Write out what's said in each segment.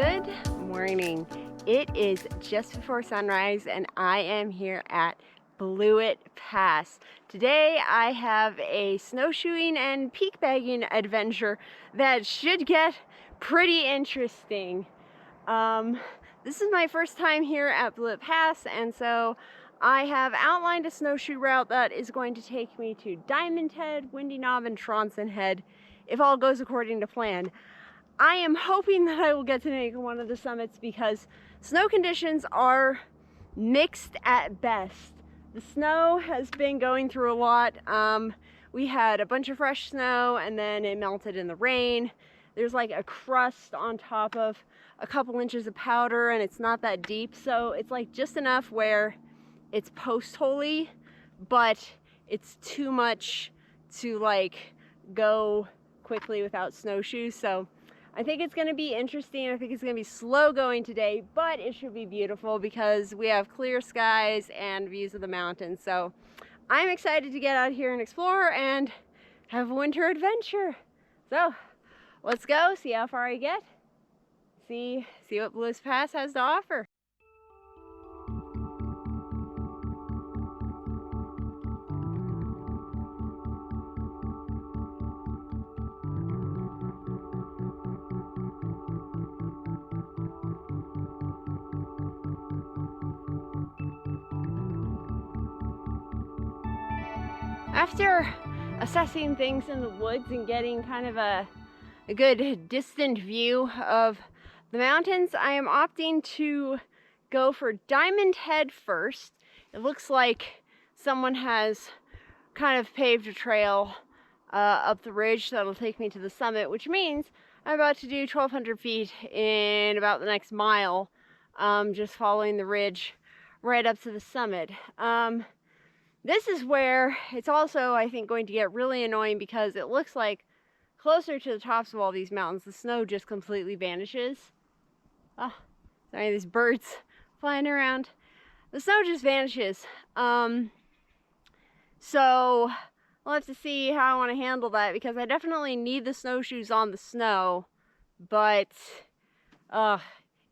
Good morning. It is just before sunrise and I am here at Blewett Pass. Today I have a snowshoeing and peak bagging adventure that should get pretty interesting. This is my first time here at Blewett Pass, and so I have outlined a snowshoe route that is going to take me to Diamond Head, Windy Knob, and Tronson Head if all goes according to plan. I am hoping that I will get to make one of the summits because snow conditions are mixed at best. The snow has been going through a lot. We had a bunch of fresh snow and then it melted in the rain. There's like a crust on top of a couple inches of powder and it's not that deep. So it's like just enough where it's post-holy, but it's too much to like go quickly without snowshoes. So I think it's going to be interesting. I think it's going to be slow going today, but it should be beautiful because we have clear skies and views of the mountains. So I'm excited to get out here and explore and have a winter adventure. So let's go see how far I get. See what Blewett Pass has to offer. After assessing things in the woods and getting kind of a good distant view of the mountains, I am opting to go for Diamond Head first. It looks like someone has kind of paved a trail up the ridge that'll take me to the summit, which means I'm about to do 1,200 feet in about the next mile, just following the ridge right up to the summit. This is where it's also, I think, going to get really annoying because it looks like closer to the tops of all these mountains, the snow just completely vanishes. Oh, sorry, there's birds flying around. The snow just vanishes. So I'll have to see how I want to handle that because I definitely need the snowshoes on the snow, but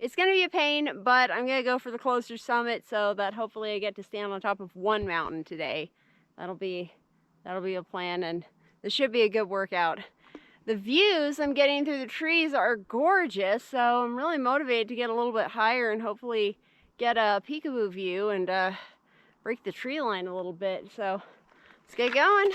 it's going to be a pain, but I'm going to go for the closer summit so that hopefully I get to stand on top of one mountain today. That'll be a plan, and this should be a good workout. The views I'm getting through the trees are gorgeous, so I'm really motivated to get a little bit higher and hopefully get a peekaboo view and break the tree line a little bit. So let's get going.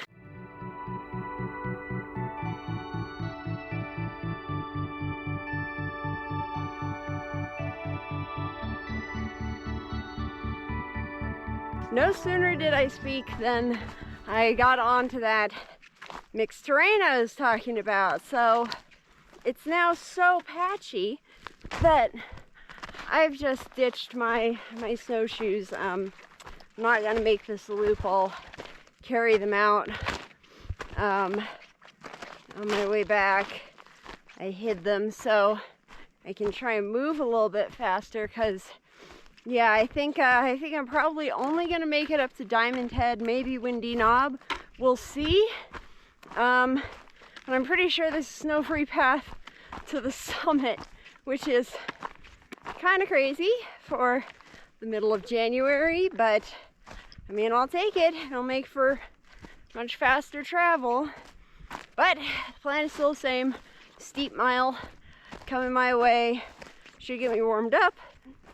No sooner did I speak than I got onto that mixed terrain I was talking about. So it's now so patchy that I've just ditched my snowshoes. I'm not gonna make this a loop. I'll carry them out. On my way back, I hid them so I can try and move a little bit faster because yeah, I think I'm probably only gonna make it up to Diamond Head, maybe Windy Knob. We'll see. And I'm pretty sure there's a snow-free path to the summit, which is kind of crazy for the middle of January, but I mean, I'll take it. It'll make for much faster travel. But the plan is still the same. Steep mile coming my way. Should get me warmed up.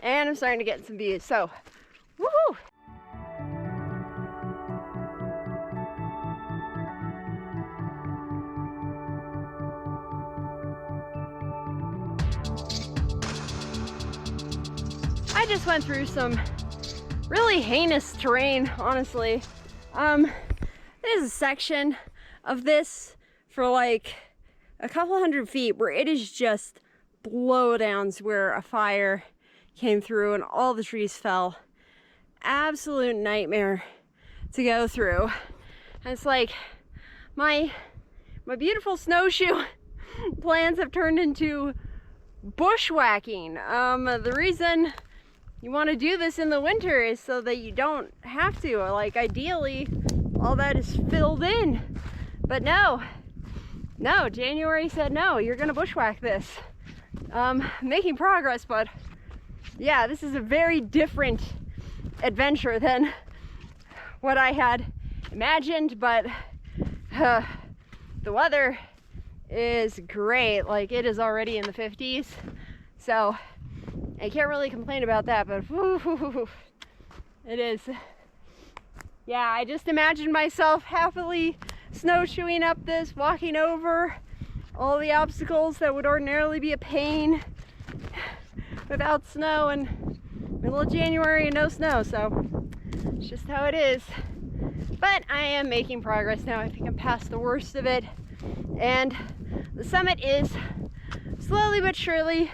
And I'm starting to get some views, so woohoo! I just went through some really heinous terrain, honestly. There's a section of this for like a couple hundred feet where it is just blowdowns where a fire came through and all the trees fell. Absolute nightmare to go through. And it's like my beautiful snowshoe plans have turned into bushwhacking. The reason you want to do this in the winter is so that you don't have to. Like ideally all that is filled in, but no, January said no, you're gonna bushwhack this. making progress, but yeah, this is a very different adventure than what I had imagined, but the weather is great. Like, it is already in the 50s, so I can't really complain about that, but whew, it is. Yeah, I just imagined myself happily snowshoeing up this, walking over all the obstacles that would ordinarily be a pain without snow, and middle of January and no snow, so it's just how it is. But I am making progress now. I think I'm past the worst of it, and the summit is slowly but surely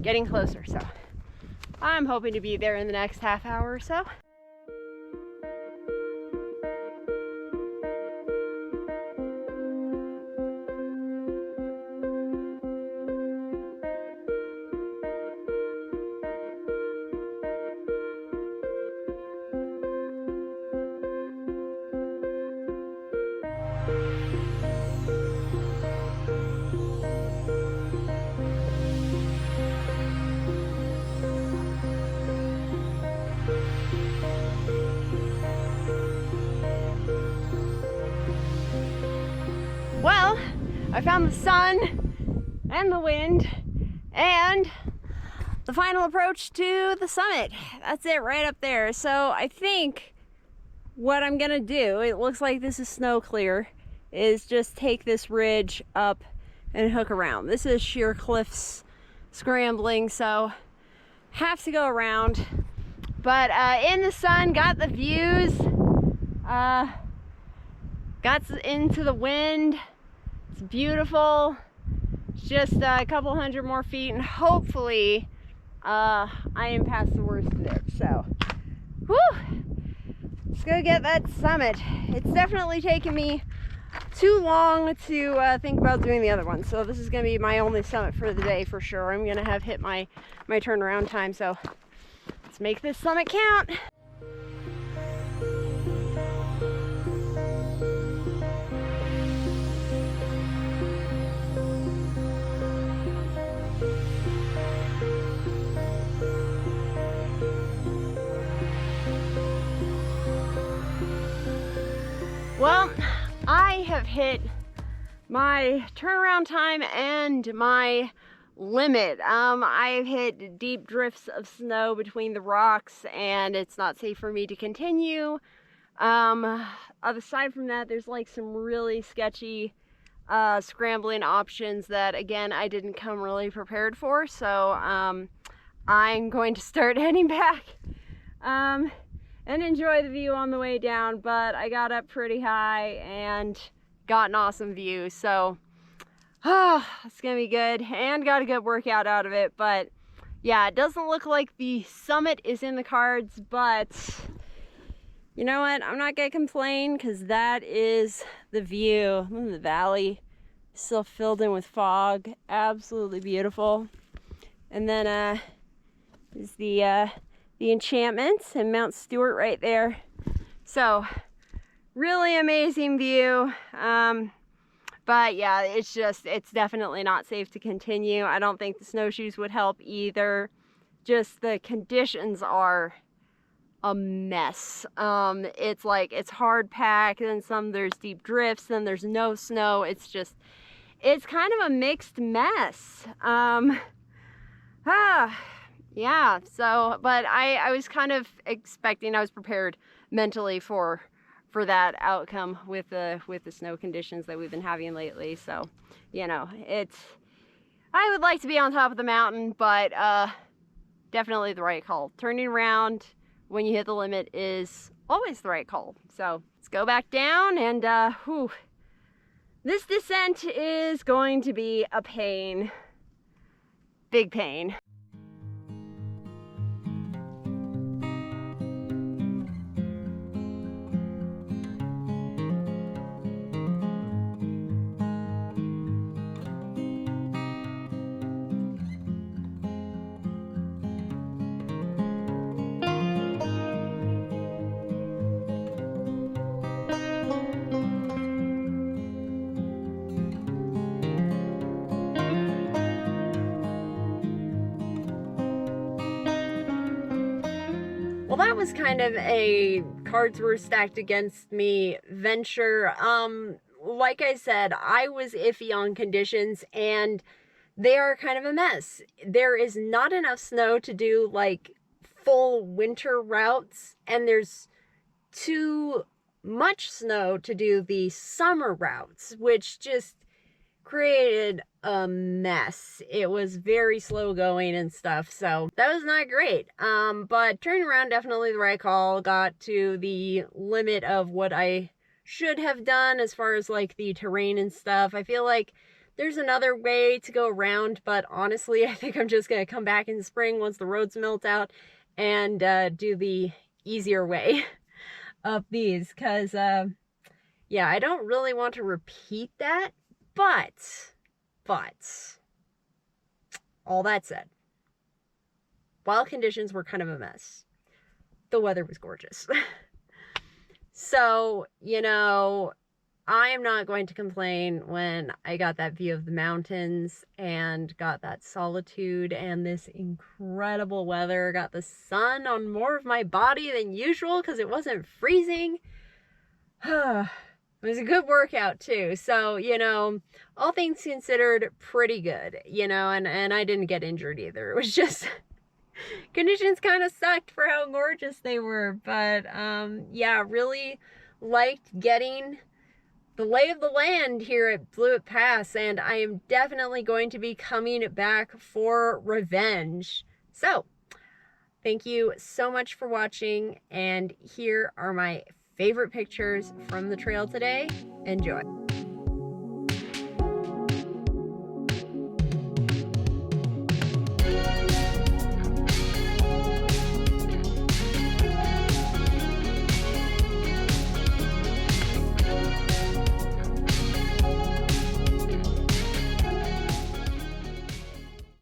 getting closer, so I'm hoping to be there in the next half hour or so. Well, I found the sun and the wind and the final approach to the summit. That's it right up there. So I think what I'm gonna do, it looks like this is snow clear, is just take this ridge up and hook around. This is sheer cliffs scrambling, so have to go around. But in the sun, got the views, got into the wind. It's beautiful. It's just a couple hundred more feet, and hopefully I am past the worst of it. So, whew, let's go get that summit. It's definitely taken me too long to think about doing the other one. So this is gonna be my only summit for the day for sure. I'm gonna have hit my turnaround time. So let's make this summit count. Well, I have hit my turnaround time and my limit. I've hit deep drifts of snow between the rocks, and it's not safe for me to continue. Aside from that, there's like some really sketchy scrambling options that, again, I didn't come really prepared for. So I'm going to start heading back and enjoy the view on the way down. But I got up pretty high and got an awesome view, so it's gonna be good, and got a good workout out of it. But yeah, it doesn't look like the summit is in the cards, but you know what, I'm not gonna complain, because that is the view. The valley still filled in with fog, absolutely beautiful. And then is the enchantments and Mount Stewart right there. So really amazing view. But yeah, it's definitely not safe to continue. I don't think the snowshoes would help either. Just the conditions are a mess. It's hard packed, and there's deep drifts, then there's no snow. It's kind of a mixed mess. Yeah, so, but I was kind of expecting, I was prepared mentally for that outcome with the snow conditions that we've been having lately. So, you know, I would like to be on top of the mountain, but definitely the right call. Turning around when you hit the limit is always the right call. So let's go back down, and this descent is going to be a pain. Big pain. that was kind of a cards were stacked against me venture. Like I said, I was iffy on conditions, and they are kind of a mess. There is not enough snow to do like full winter routes, and there's too much snow to do the summer routes, which just created a mess. It was very slow going and stuff, so that was not great. But turning around, definitely the right call. Got to the limit of what I should have done as far as like the terrain and stuff. I feel like there's another way to go around, but honestly, I think I'm just gonna come back in spring once the roads melt out and do the easier way of these, because yeah, I don't really want to repeat that. But, all that said, while conditions were kind of a mess, the weather was gorgeous. So, you know, I am not going to complain when I got that view of the mountains and got that solitude and this incredible weather. Got the sun on more of my body than usual because it wasn't freezing. It was a good workout too. So, you know, all things considered, pretty good, you know, and I didn't get injured either. It was just conditions kind of sucked for how gorgeous they were. But yeah, really liked getting the lay of the land here at Blewett Pass, and I am definitely going to be coming back for revenge. So, thank you so much for watching, and here are my favorite pictures from the trail today. Enjoy.